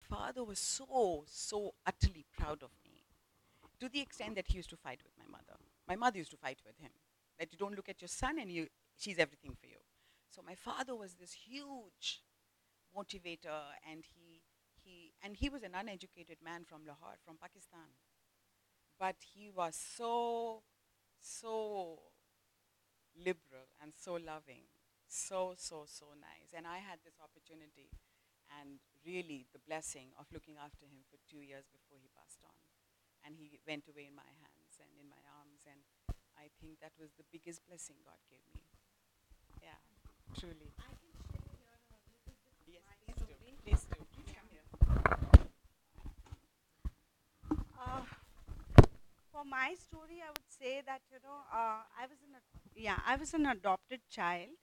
father was so utterly proud of me, to the extent that he used to fight with my mother. My mother used to fight with him. That you don't look at your son and she's everything for you. So my father was this huge motivator, and he was an uneducated man from Lahore, from Pakistan. But he was so liberal and so loving, so nice. And I had this opportunity and really the blessing of looking after him for 2 years before he passed on. And he went away in my hands and in my arms, and I think that was the biggest blessing God gave me. Yeah, truly. I can share here a little bit of Yes, my please do. story. Please do. Please come here. Uh, for my story, I would say that I was an adopted child.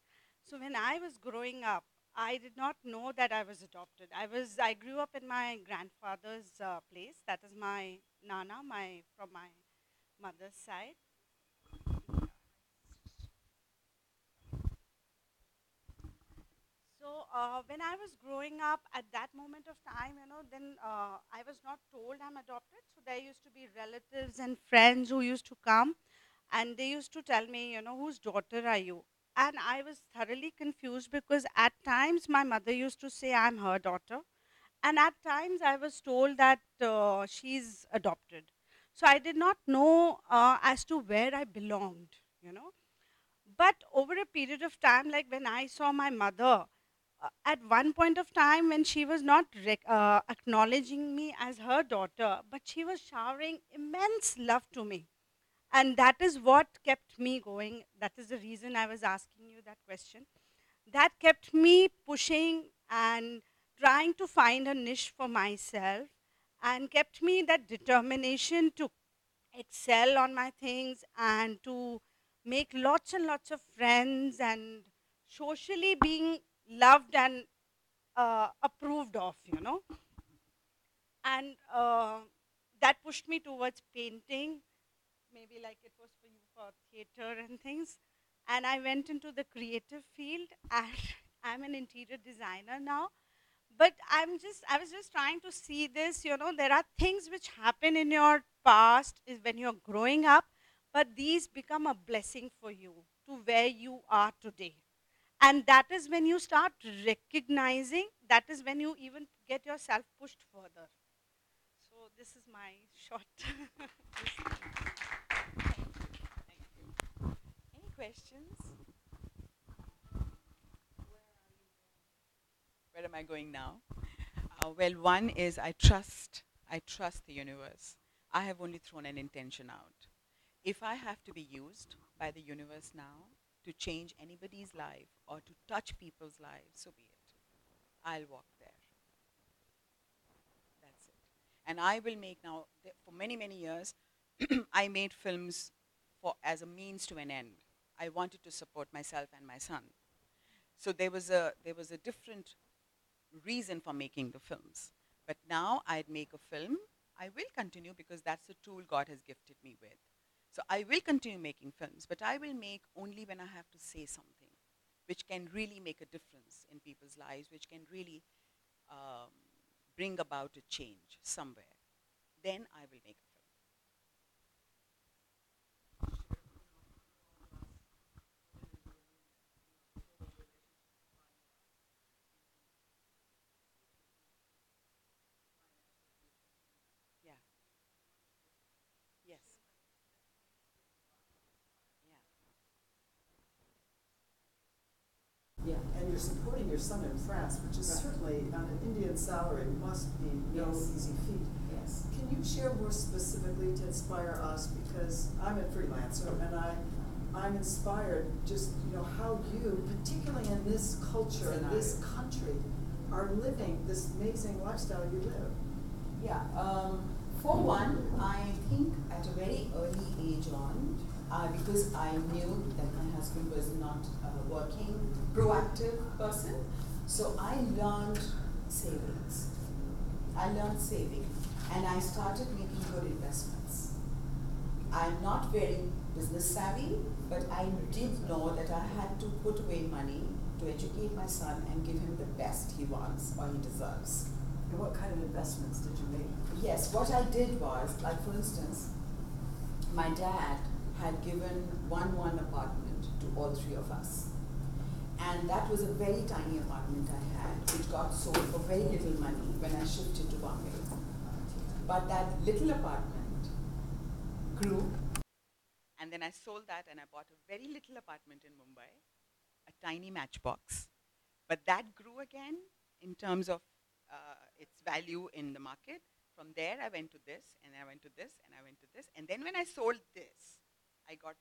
So when I was growing up, I did not know that I was adopted. I grew up in my grandfather's place. That is my nana, my from my mother's side. So when I was growing up, at that moment of time, then I was not told I'm adopted. So there used to be relatives and friends who used to come, and they used to tell me, whose daughter are you? And I was thoroughly confused because at times my mother used to say I'm her daughter, and at times I was told that she's adopted. So I did not know as to where I belonged, you know. But over a period of time, like when I saw my mother, at one point of time when she was not acknowledging me as her daughter, but she was showering immense love to me. And that is what kept me going. That is the reason I was asking you that question. That kept me pushing and trying to find a niche for myself, and kept me that determination to excel on my things and to make lots and lots of friends and socially being loved and approved of, And that pushed me towards painting, maybe like it was for you for theater and things. And I went into the creative field, and I'm an interior designer now. But I was just trying to see this, there are things which happen in your past is when you're growing up, but these become a blessing for you to where you are today. And that is when you start recognizing, that is when you even get yourself pushed further. So this is my short. Thank you. Any questions? Where am I going now? Well, one is I trust the universe. I have only thrown an intention out. If I have to be used by the universe now to change anybody's life or to touch people's lives, so be it. I'll walk there. That's it. And I will make now, for many, many years, I made films for as a means to an end. I wanted to support myself and my son. So there was a different reason for making the films. But now I'd make a film. I will continue because that's the tool God has gifted me with. So I will continue making films, but I will make only when I have to say something which can really make a difference in people's lives, which can really um, bring about a change somewhere. Then I will make a film. Yeah. Yes. Yeah. Yeah, and you're supporting your son in France, which is Right. certainly on an Indian salary must be no Yes. easy feat. Yes. Can you share more specifically to inspire us? Because I'm a freelancer and I'm inspired just how you, particularly in this culture, in this country, are living this amazing lifestyle you live. Yeah. For one, I think at a very early age on, because I knew that my husband was not a working, proactive person, so I learned savings. I learned saving, and I started making good investments. I'm not very business savvy, but I did know that I had to put away money to educate my son and give him the best he wants or he deserves. And what kind of investments did you make? Yes, what I did was, like for instance, my dad had given one apartment to all three of us. And that was a very tiny apartment I had, which got sold for very little money when I shifted to Bombay. But that little apartment grew. And then I sold that and I bought a very little apartment in Mumbai, a tiny matchbox. But that grew again in terms of its value in the market. From there, I went to this, and I went to this, and I went to this. And then when I sold this, I got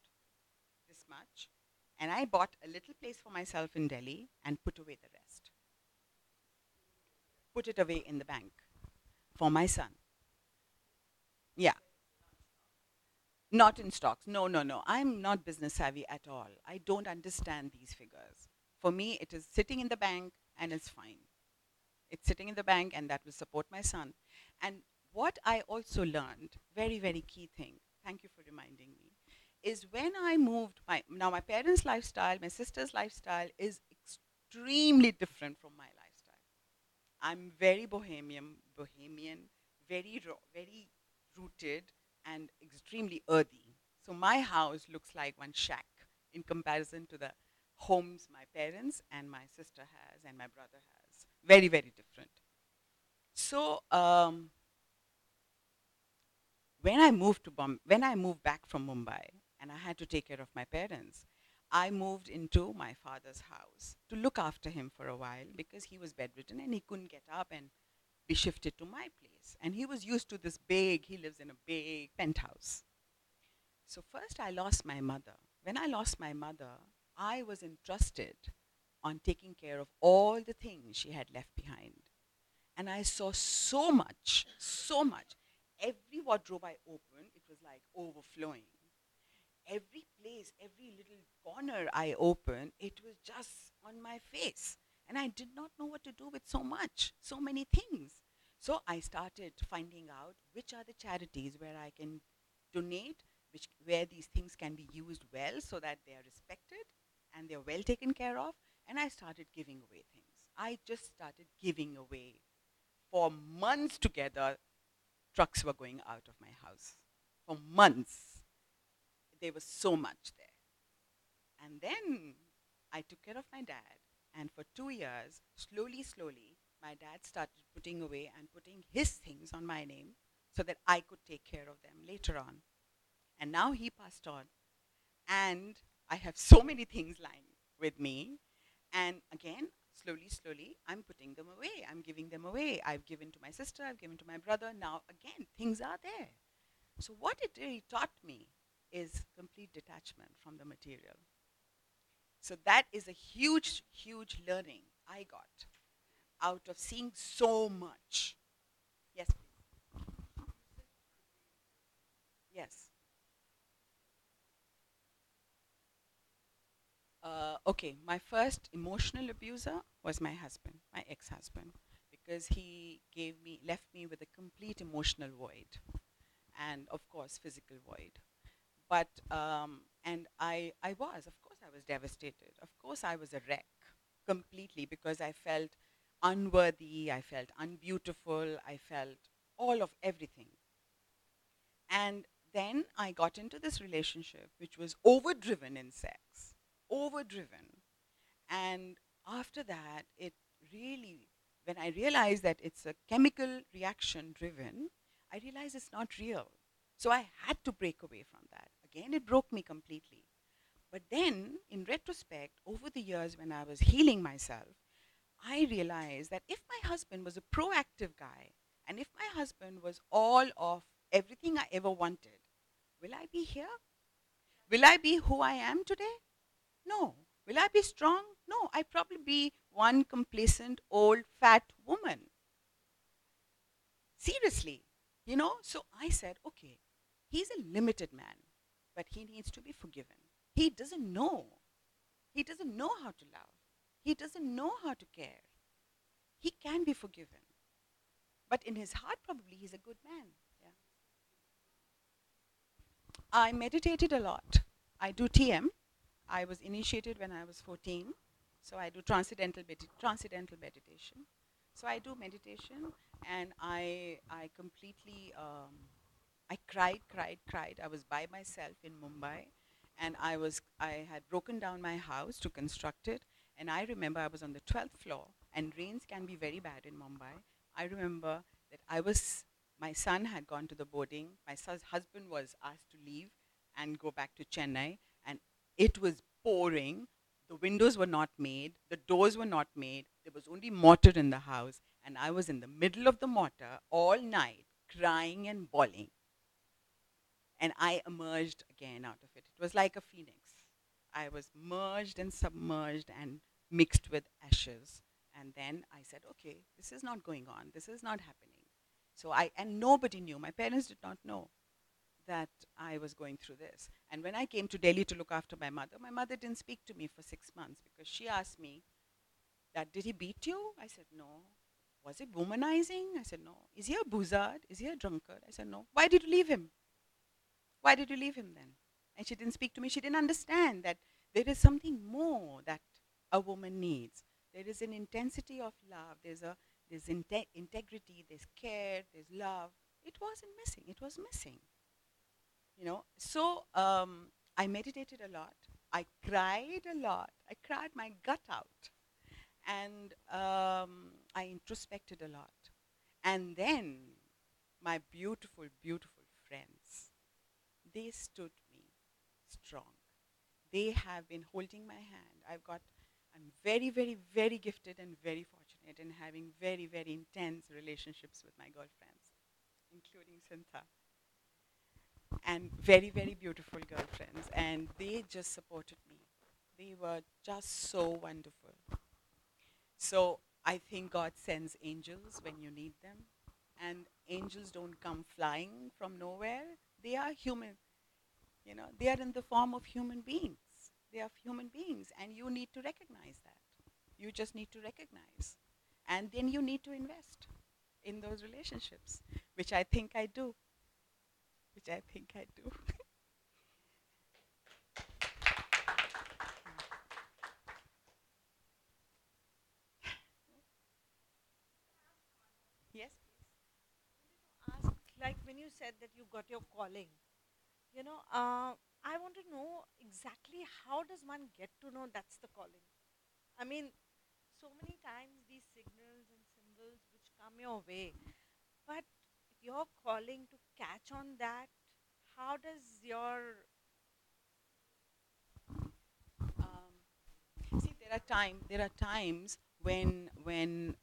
this much. And I bought a little place for myself in Delhi and put away the rest. Put it away in the bank for my son. Yeah. Not in stocks. No, no, no. I'm not business savvy at all. I don't understand these figures. For me, it is sitting in the bank and it's fine. It's sitting in the bank and that will support my son. And what I also learned, very, very key thing, thank you for reminding me, is when I moved, now my parents' lifestyle, my sister's lifestyle is extremely different from my lifestyle. I'm very bohemian, very raw, very rooted, and extremely earthy. So my house looks like one shack in comparison to the homes my parents and my sister has and my brother has. Very, very different. So when I moved back from Mumbai and I had to take care of my parents, I moved into my father's house to look after him for a while because he was bedridden and he couldn't get up and be shifted to my place. And he was used to this big, he lives in a big penthouse. So first I lost my mother. When I lost my mother, I was entrusted on taking care of all the things she had left behind. And I saw so much, so much. Every wardrobe I opened, it was like overflowing. Every place, every little corner I opened, it was just on my face. And I did not know what to do with so much, so many things. So I started finding out which are the charities where I can donate, where these things can be used well so that they are respected and they're well taken care of. And I started giving away things. I just started giving away. For months together, trucks were going out of my house. For months, there was so much there. And then I took care of my dad. And for 2 years, slowly, slowly, my dad started putting away and putting his things on my name so that I could take care of them later on. And now he passed on. And I have so many things lying with me. And again, slowly, slowly, I'm putting them away. I'm giving them away. I've given to my sister, I've given to my brother. Now, again, things are there. So, what it really taught me is complete detachment from the material. So, that is a huge, huge learning I got out of seeing so much. Yes, please. Yes. Okay, my first emotional abuser was my husband, my ex-husband, because he left me with a complete emotional void, and of course, physical void. But of course, I was devastated. Of course, I was a wreck completely because I felt unworthy, I felt unbeautiful, I felt all of everything. And then I got into this relationship, which was overdriven in sex, overdriven. And after that, it really, when I realized that it's a chemical reaction driven, I realized it's not real. So I had to break away from that. Again, it broke me completely. But then, in retrospect, over the years when I was healing myself, I realized that if my husband was a proactive guy, and if my husband was all of everything I ever wanted, will I be here? Will I be who I am today? No. Will I be strong? No. I'd probably be one complacent, old, fat woman. Seriously. So I said, okay, he's a limited man, but he needs to be forgiven. He doesn't know. He doesn't know how to love. He doesn't know how to care. He can be forgiven. But in his heart, probably he's a good man. Yeah. I meditated a lot. I do TM. I was initiated when I was 14. So I do transcendental meditation. So I do meditation, and I completely I cried, cried, cried. I was by myself in Mumbai, and I had broken down my house to construct it, and I remember I was on the 12th floor, and rains can be very bad in Mumbai. I remember that my son had gone to the boarding. My son's husband was asked to leave and go back to Chennai, and it was pouring. The windows were not made, the doors were not made. There was only mortar in the house, and I was in the middle of the mortar all night, crying and bawling. And I emerged again out of it. It was like a phoenix. I was merged and submerged and mixed with ashes. And then I said, okay, this is not going on. This is not happening. And nobody knew. My parents did not know that I was going through this. And when I came to Delhi to look after my mother didn't speak to me for 6 months because she asked me that, did he beat you? I said, no. Was it womanizing? I said, no. Is he a boozard? Is he a drunkard? I said, no. Why did you leave him? Why did you leave him then? And she didn't speak to me. She didn't understand that there is something more that a woman needs. There is an intensity of love. There's integrity. There's care. There's love. It wasn't missing. It was missing. So I meditated a lot. I cried a lot. I cried my gut out, and I introspected a lot. And then my beautiful, beautiful friends, they stood me strong. They have been holding my hand. I'm very, very, very gifted and very fortunate in having very, very intense relationships with my girlfriends, including Sintha, and very, very beautiful girlfriends. And they just supported me. They were just so wonderful. So I think God sends angels when you need them. And angels don't come flying from nowhere. They are human. They are in the form of human beings. They are human beings, and you need to recognize that. You just need to recognize. And then you need to invest in those relationships, which I think I do. Which I think I do. Yes, Ask, like when you said that you got your calling, I want to know exactly how does one get to know that's the calling? I mean, so many times these signals and symbols which come your way, but you're calling to catch on that. How does your see, there are times when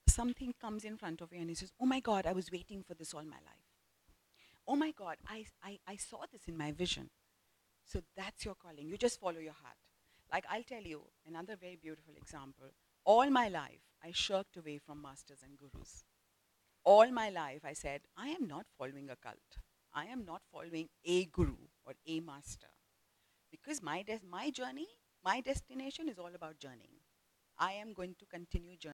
something comes in front of you and he says, "Oh my God, I was waiting for this all my life. Oh my God, I saw this in my vision." So that's your calling. You just follow your heart. Like, I'll tell you another very beautiful example. All my life, I shirked away from masters and gurus. All my life, I said, I am not following a cult. I am not following a guru or a master. Because my journey, my destination is all about journeying. I am going to continue journeying.